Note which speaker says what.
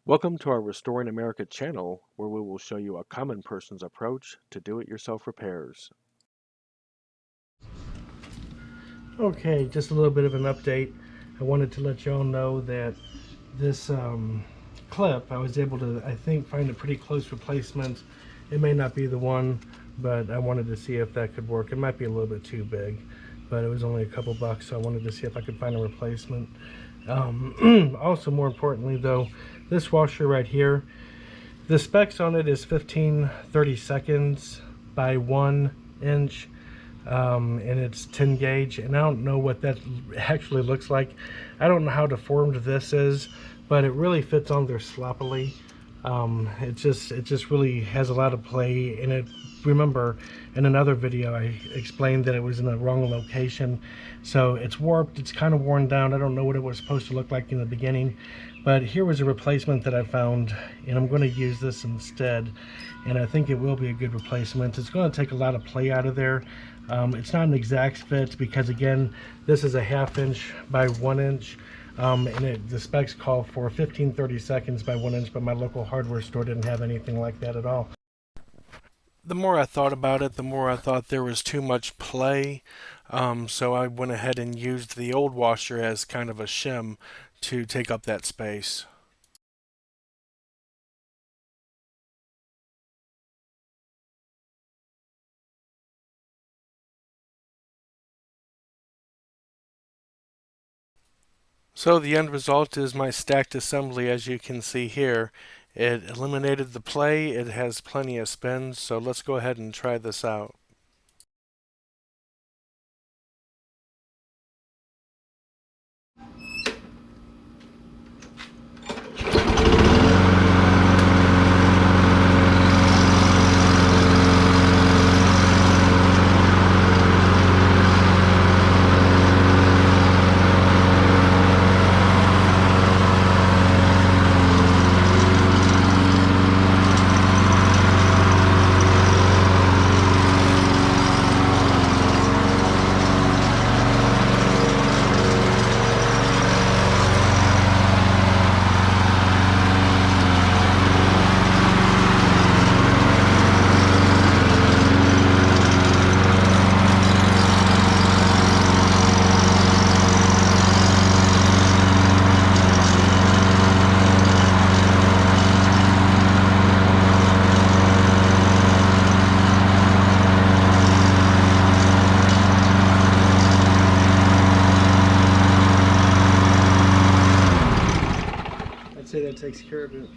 Speaker 1: Welcome to our Restoring America channel, where we will show you a common person's approach to do-it-yourself repairs.
Speaker 2: Okay, just a little bit of an update. I wanted to let y'all know that this clip, I was able to, I think, find a pretty close replacement. It may not be the one, but I wanted to see if that could work. It might be a little bit too big, but it was only a couple bucks, so I wanted to see if I could find a replacement. Also, more importantly though, this washer right here, the specs on it is 15/32 by 1 inch, and it's 10 gauge, and I don't know what that actually looks like. I don't know how deformed this is, but it really fits on there sloppily. It just really has a lot of play in it. Remember, in another video I explained that it was in the wrong location, so it's warped, it's kind of worn down. I don't know what it was supposed to look like in the beginning, but here was a replacement that I found, and I'm going to use this instead, and I think it will be a good replacement. It's going to take a lot of play out of there. It's not an exact fit because, again, this is a 1/2 inch by 1 inch. And the specs call for 15/32 by 1 inch, but my local hardware store didn't have anything like that at all. The more I thought about it, the more I thought there was too much play, so I went ahead and used the old washer as kind of a shim to take up that space. So the end result is my stacked assembly, as you can see here. It eliminated the play, it has plenty of spins, so let's go ahead and try this out. I'd say that takes care of it.